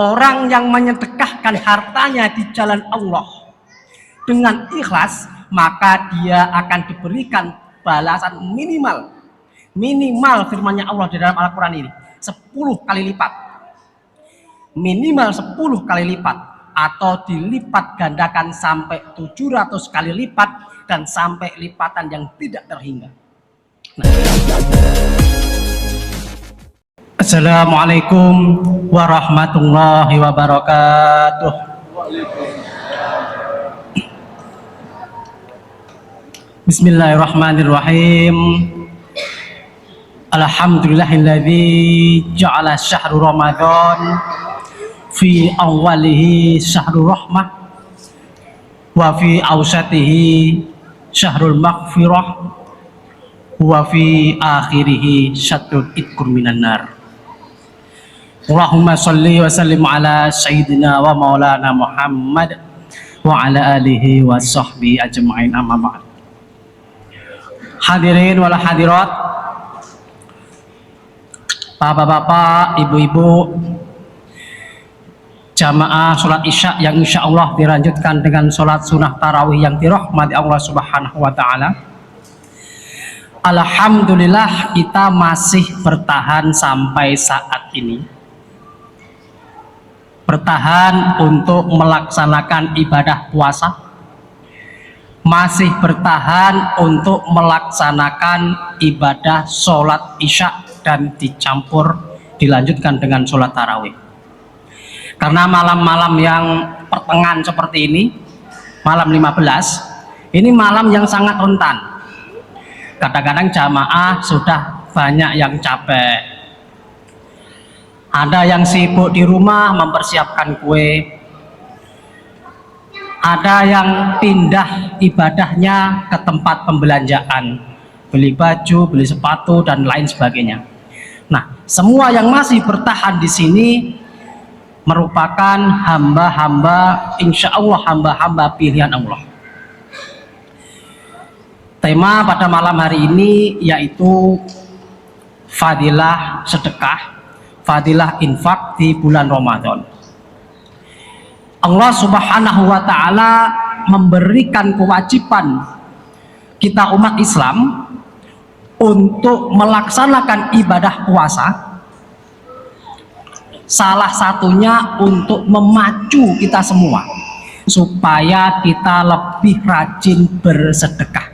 Orang yang menyedekahkan hartanya di jalan Allah dengan ikhlas, maka dia akan diberikan balasan minimal firman-Nya Allah di dalam Al-Quran ini 10 kali lipat, minimal 10 kali lipat, atau dilipat gandakan sampai 700 kali lipat dan sampai lipatan yang tidak terhingga. Assalamualaikum warahmatullahi wabarakatuh. Bismillahirrahmanirrahim. Alhamdulillahilladzi ja'ala syahru Ramadan fi awwalihi syahrul rahmah wa fi awsatihi syahrul maghfirah wa fi akhirihi syahrul itqur minan nar. Allahumma sholli wa sallim ala sayyidina wa maulana Muhammad wa ala alihi wa sahbihi ajma'in, amma ba'd. Hadirin wal hadirat, bapak-bapak, ibu-ibu, jamaah sholat isya yang insya Allah dilanjutkan dengan sholat sunnah tarawih yang dirahmati Allah subhanahu wa ta'ala. Alhamdulillah kita masih bertahan sampai saat ini, bertahan untuk melaksanakan ibadah puasa, masih bertahan untuk melaksanakan ibadah sholat isya dan dilanjutkan dengan sholat tarawih. Karena malam-malam yang pertengahan seperti ini, malam 15, ini malam yang sangat rentan. Kadang-kadang jamaah sudah banyak yang capek, ada yang sibuk di rumah mempersiapkan kue, ada yang pindah ibadahnya ke tempat pembelanjaan, beli baju, beli sepatu, dan lain sebagainya. Nah, semua yang masih bertahan di sini merupakan hamba-hamba, insya Allah hamba-hamba pilihan Allah. Tema pada malam hari ini yaitu fadilah sedekah, fadilah infak di bulan Ramadan. Allah subhanahu wa ta'ala memberikan kewajiban kita umat Islam untuk melaksanakan ibadah puasa, salah satunya untuk memacu kita semua supaya kita lebih rajin bersedekah,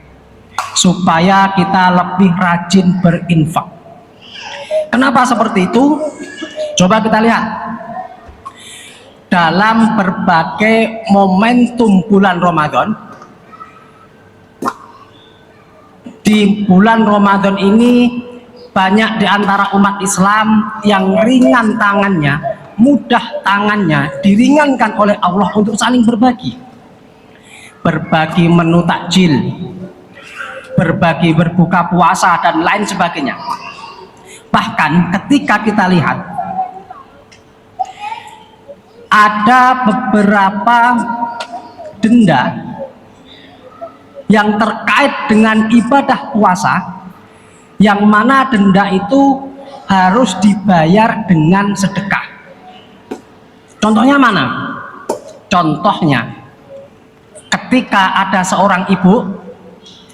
supaya kita lebih rajin berinfak. Kenapa seperti itu? Coba kita lihat dalam berbagai momentum bulan Ramadan. Di bulan Ramadan ini banyak di antara umat Islam yang ringan tangannya, mudah tangannya, diringankan oleh Allah untuk saling berbagi menu takjil, berbagi berbuka puasa, dan lain sebagainya. Bahkan ketika kita lihat ada beberapa denda yang terkait dengan ibadah puasa, yang mana denda itu harus dibayar dengan sedekah. Contohnya mana? Contohnya ketika ada seorang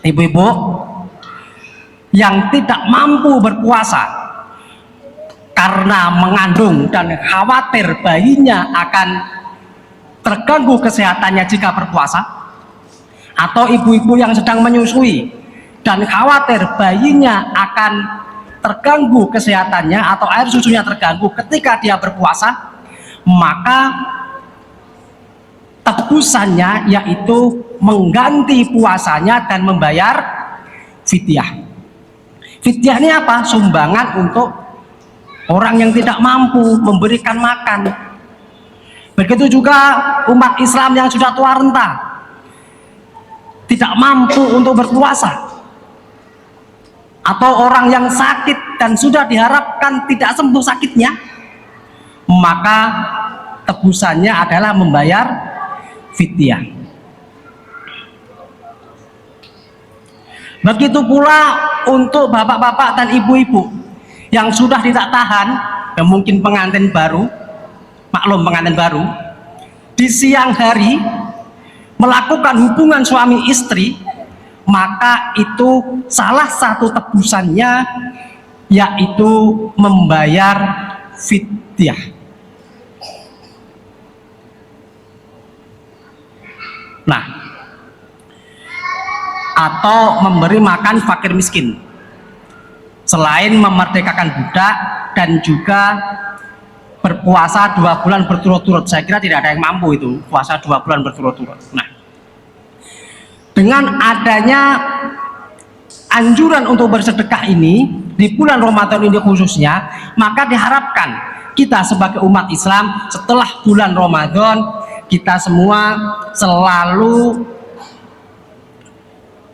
ibu-ibu yang tidak mampu berpuasa karena mengandung dan khawatir bayinya akan terganggu kesehatannya jika berpuasa, atau ibu-ibu yang sedang menyusui dan khawatir bayinya akan terganggu kesehatannya atau air susunya terganggu ketika dia berpuasa, maka tebusannya yaitu mengganti puasanya dan membayar fidyah. Fidyah ini apa? Sumbangan untuk orang yang tidak mampu memberikan makan. Begitu juga umat Islam yang sudah tua renta, tidak mampu untuk berpuasa, atau orang yang sakit dan sudah diharapkan tidak sembuh sakitnya, maka tebusannya adalah membayar fidyah. Begitu pula untuk bapak-bapak dan ibu-ibu yang sudah tidak tahan, yang mungkin pengantin baru, maklum pengantin baru, di siang hari melakukan hubungan suami istri, maka itu salah satu tebusannya yaitu membayar fidyah. Nah, atau memberi makan fakir miskin, selain memerdekakan budak dan juga berpuasa 2 bulan berturut-turut. Saya kira tidak ada yang mampu itu puasa 2 bulan berturut-turut. Nah, dengan adanya anjuran untuk bersedekah ini di bulan Ramadan ini khususnya, maka diharapkan kita sebagai umat Islam setelah bulan Ramadan kita semua selalu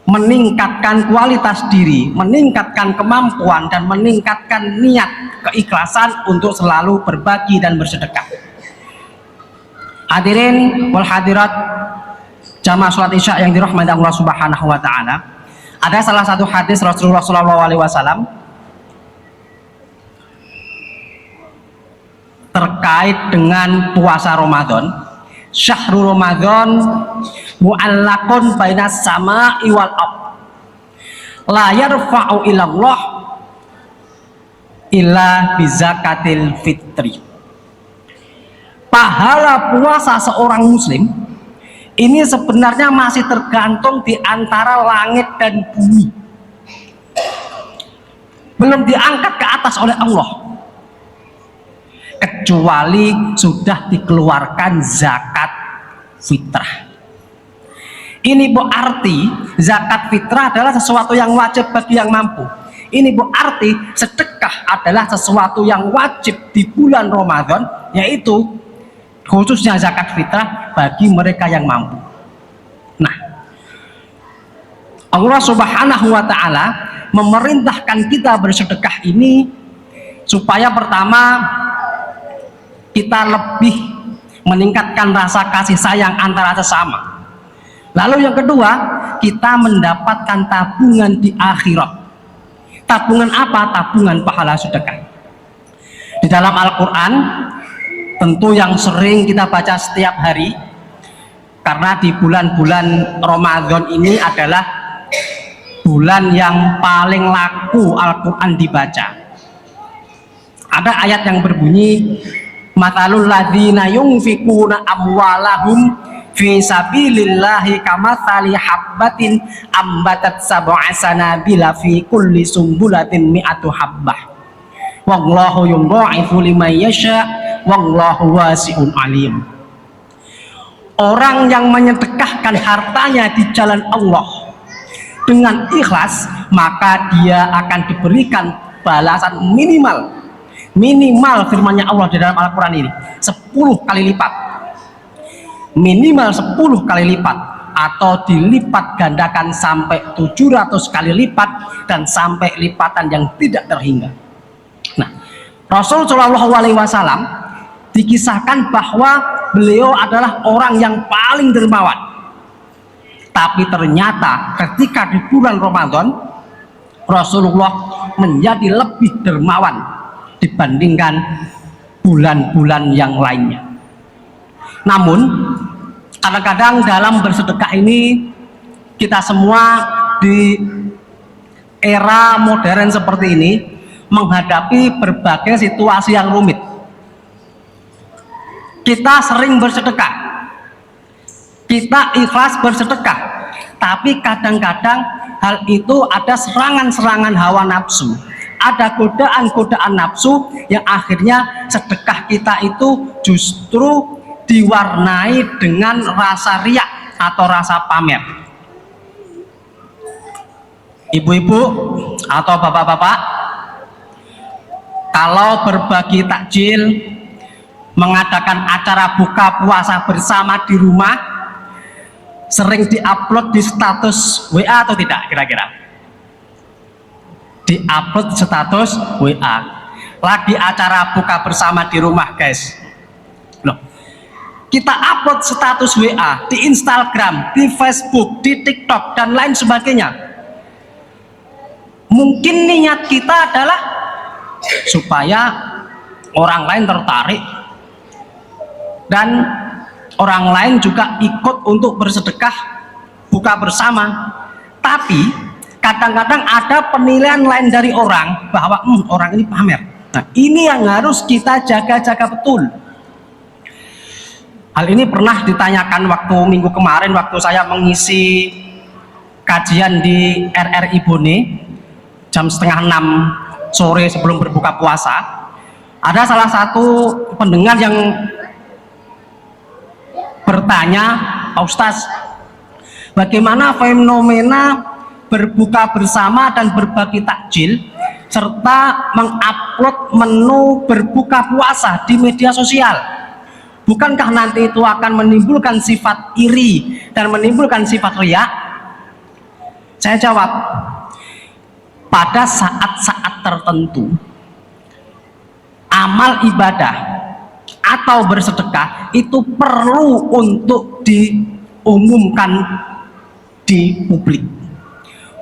meningkatkan kualitas diri, meningkatkan kemampuan, dan meningkatkan niat keikhlasan untuk selalu berbagi dan bersedekah. Hadirin wal hadirat jamaah sholat isya yang dirahmati Allah Subhanahu wa taala, ada salah satu hadis Rasulullah SAW terkait dengan puasa Ramadan. Syahrul Ramadan mu'allaqun bainas sama'i wal ardh la yarfa'u ilallah illa bizakatil fitri. Pahala puasa seorang muslim ini sebenarnya masih tergantung di antara langit dan bumi, belum diangkat ke atas oleh Allah kecuali sudah dikeluarkan zakat fitrah. Ini berarti zakat fitrah adalah sesuatu yang wajib bagi yang mampu. Ini berarti sedekah adalah sesuatu yang wajib di bulan Ramadan, yaitu khususnya zakat fitrah bagi mereka yang mampu. Nah, Allah Subhanahu wa taala memerintahkan kita bersedekah ini supaya pertama kita lebih meningkatkan rasa kasih sayang antara sesama. Lalu yang kedua, kita mendapatkan tabungan di akhirat. Tabungan apa? Tabungan pahala sedekah. Di dalam Al-Quran, tentu yang sering kita baca setiap hari, karena di bulan-bulan Ramadan ini adalah bulan yang paling laku Al-Quran dibaca. Ada ayat yang berbunyi, matalul ladzina yunfikuna amwalahum fi sabilillahi kamatsali habbatin ambatat sab'a sanabila fi kulli sumbulatin mi'atu habbah wallahu yudha'ifu liman yasha wallahu wasi'un alim. Orang yang menyedekahkan hartanya di jalan Allah dengan ikhlas, maka dia akan diberikan balasan minimal firmannya Allah di dalam Al-Quran ini 10 kali lipat, minimal 10 kali lipat, atau dilipat gandakan sampai 700 kali lipat dan sampai lipatan yang tidak terhingga. Nah, Rasul Shallallahu Alaihi Wasallam dikisahkan bahwa beliau adalah orang yang paling dermawan, tapi ternyata ketika di bulan Ramadan Rasulullah menjadi lebih dermawan dibandingkan bulan-bulan yang lainnya. Namun kadang-kadang dalam bersedekah ini kita semua di era modern seperti ini menghadapi berbagai situasi yang rumit. Kita sering bersedekah, kita ikhlas bersedekah, tapi kadang-kadang hal itu ada serangan-serangan hawa nafsu, ada godaan-godaan nafsu yang akhirnya sedekah kita itu justru diwarnai dengan rasa riak atau rasa pamer. Ibu-ibu atau bapak-bapak, kalau berbagi takjil, mengadakan acara buka puasa bersama di rumah, sering diupload di status WA atau tidak kira-kira? Diupload status WA, lagi acara buka bersama di rumah guys. Loh, kita upload status WA di Instagram, di Facebook, di TikTok dan lain sebagainya. Mungkin niat kita adalah supaya orang lain tertarik dan orang lain juga ikut untuk bersedekah buka bersama. Tapi kadang-kadang ada penilaian lain dari orang bahwa orang ini pamer. Nah, ini yang harus kita jaga-jaga betul. Hal ini pernah ditanyakan waktu minggu kemarin waktu saya mengisi kajian di RRI Bone jam setengah 6 sore sebelum berbuka puasa. Ada salah satu pendengar yang bertanya, Pak Ustaz, bagaimana fenomena berbuka bersama dan berbagi takjil serta mengupload menu berbuka puasa di media sosial? Bukankah nanti itu akan menimbulkan sifat iri dan menimbulkan sifat riya? Saya jawab, pada saat-saat tertentu amal ibadah atau bersedekah itu perlu untuk diumumkan di publik.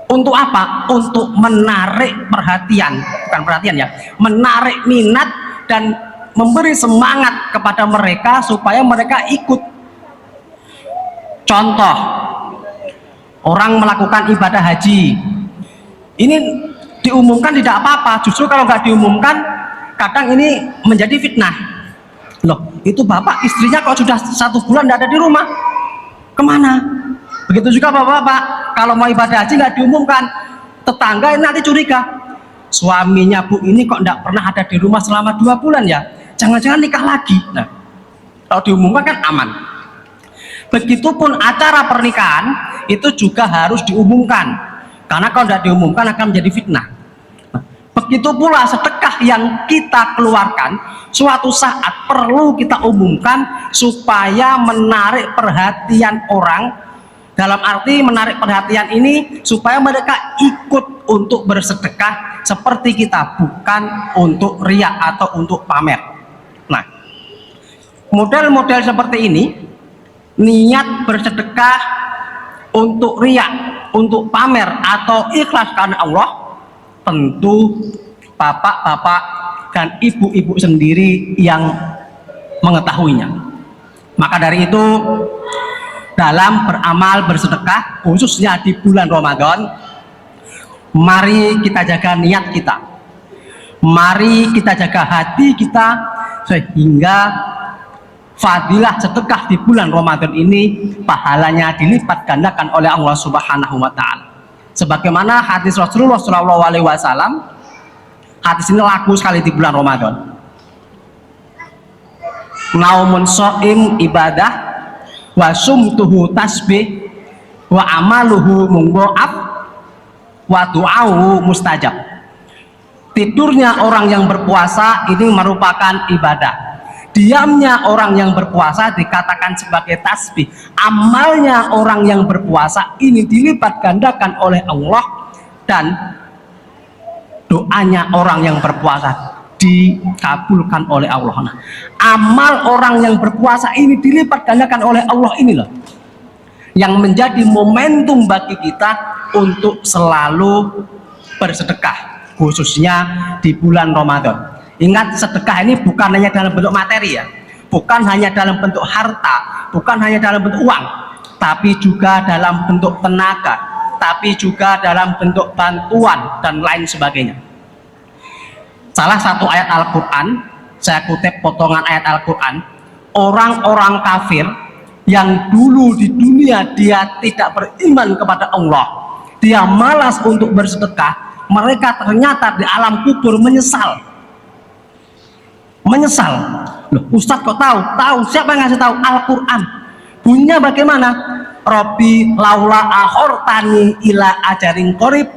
Untuk apa? Untuk menarik perhatian, bukan perhatian ya, menarik minat dan memberi semangat kepada mereka supaya mereka ikut. Contoh, orang melakukan ibadah haji, ini diumumkan tidak apa-apa, justru kalau nggak diumumkan kadang ini menjadi fitnah. Loh, itu bapak istrinya kok sudah 1 bulan tidak ada di rumah, kemana? Begitu juga bapak-bapak, kalau mau ibadah haji nggak diumumkan, tetangga ini nanti curiga, suaminya bu ini kok tidak pernah ada di rumah selama 2 bulan ya, jangan-jangan nikah lagi. Nah, kalau diumumkan kan aman. Begitupun acara pernikahan itu juga harus diumumkan, karena kalau tidak diumumkan akan menjadi fitnah. Nah, begitu pula sedekah yang kita keluarkan suatu saat perlu kita umumkan supaya menarik perhatian orang. Dalam arti menarik perhatian ini supaya mereka ikut untuk bersedekah seperti kita, bukan untuk riya atau untuk pamer. Nah, model-model seperti ini, niat bersedekah untuk riya, untuk pamer atau ikhlas karena Allah, tentu bapak-bapak dan ibu-ibu sendiri yang mengetahuinya. Maka dari itu, dalam beramal bersedekah khususnya di bulan Ramadan, mari kita jaga niat kita, mari kita jaga hati kita, sehingga fadilah sedekah di bulan Ramadan ini pahalanya dilipat gandakan oleh Allah Subhanahu wa Ta'ala. Sebagaimana hadis Rasulullah SAW, hadis ini laku sekali di bulan Ramadan. Naumun so'im ibadah, wa sumtuhu tasbih, wa amaluhu munggo'af, wa du'ahu mustajab. Tidurnya orang yang berpuasa ini merupakan ibadah, diamnya orang yang berpuasa dikatakan sebagai tasbih, amalnya orang yang berpuasa ini dilipat gandakan oleh Allah, dan doanya orang yang berpuasa dikabulkan oleh Allah. Nah, amal orang yang berpuasa ini dilipat gandakan oleh Allah, ini loh yang menjadi momentum bagi kita untuk selalu bersedekah khususnya di bulan Ramadan. Ingat, sedekah ini bukan hanya dalam bentuk materi ya, bukan hanya dalam bentuk harta, bukan hanya dalam bentuk uang, tapi juga dalam bentuk tenaga, tapi juga dalam bentuk bantuan dan lain sebagainya. Salah satu ayat Al-Quran, saya kutip potongan ayat Al-Quran, orang-orang kafir yang dulu di dunia dia tidak beriman kepada Allah, dia malas untuk bersedekah, mereka ternyata di alam kubur menyesal. Loh, Ustadz kok tahu? Tahu, siapa yang ngasih tahu? Al-Quran. Bunyinya bagaimana? Robbi laula ahortani ila ajarin korib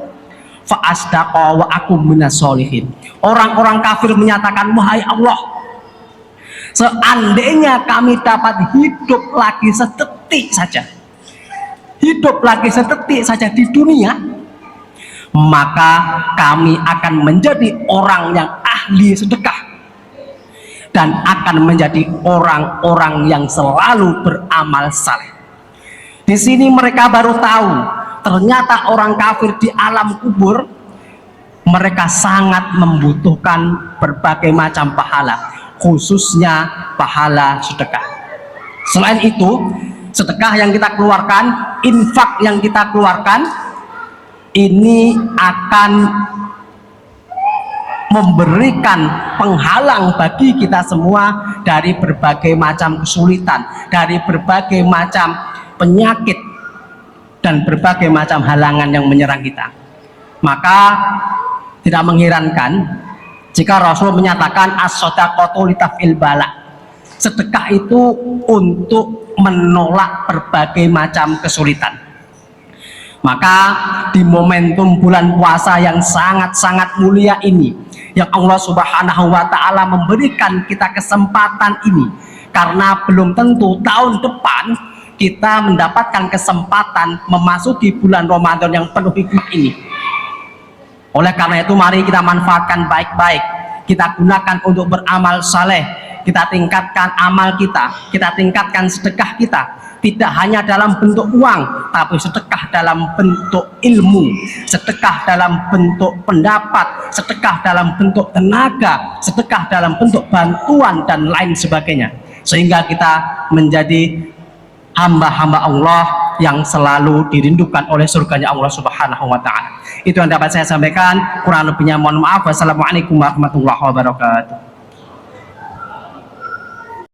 fa'asdaqa wa akum minas solihin. Orang-orang kafir menyatakan, wahai Allah, seandainya kami dapat hidup lagi sedetik saja, di dunia, maka kami akan menjadi orang yang ahli sedekah dan akan menjadi orang-orang yang selalu beramal saleh. Di sini mereka baru tahu ternyata orang kafir di alam kubur mereka sangat membutuhkan berbagai macam pahala, khususnya pahala sedekah. Selain itu, sedekah yang kita keluarkan, infak yang kita keluarkan, ini akan memberikan penghalang bagi kita semua dari berbagai macam kesulitan, dari berbagai macam penyakit, dan berbagai macam halangan yang menyerang kita. Maka tidak mengherankan jika Rasul menyatakan as-shadaqatu litaf'il bala. Sedekah itu untuk menolak berbagai macam kesulitan. Maka di momentum bulan puasa yang sangat-sangat mulia ini, yang Allah Subhanahu wa Ta'ala memberikan kita kesempatan ini, karena belum tentu tahun depan kita mendapatkan kesempatan memasuki bulan Ramadan yang penuh hikmah ini. Oleh karena itu, mari kita manfaatkan baik-baik, kita gunakan untuk beramal saleh, kita tingkatkan amal kita tingkatkan sedekah kita, tidak hanya dalam bentuk uang, tapi sedekah dalam bentuk ilmu, sedekah dalam bentuk pendapat, sedekah dalam bentuk tenaga, sedekah dalam bentuk bantuan dan lain sebagainya, sehingga kita menjadi hamba-hamba Allah yang selalu dirindukan oleh surganya Allah Subhanahu wa Ta'ala. Itu yang dapat saya sampaikan, kurang lebihnya mohon maaf. Wassalamualaikum warahmatullahi wabarakatuh.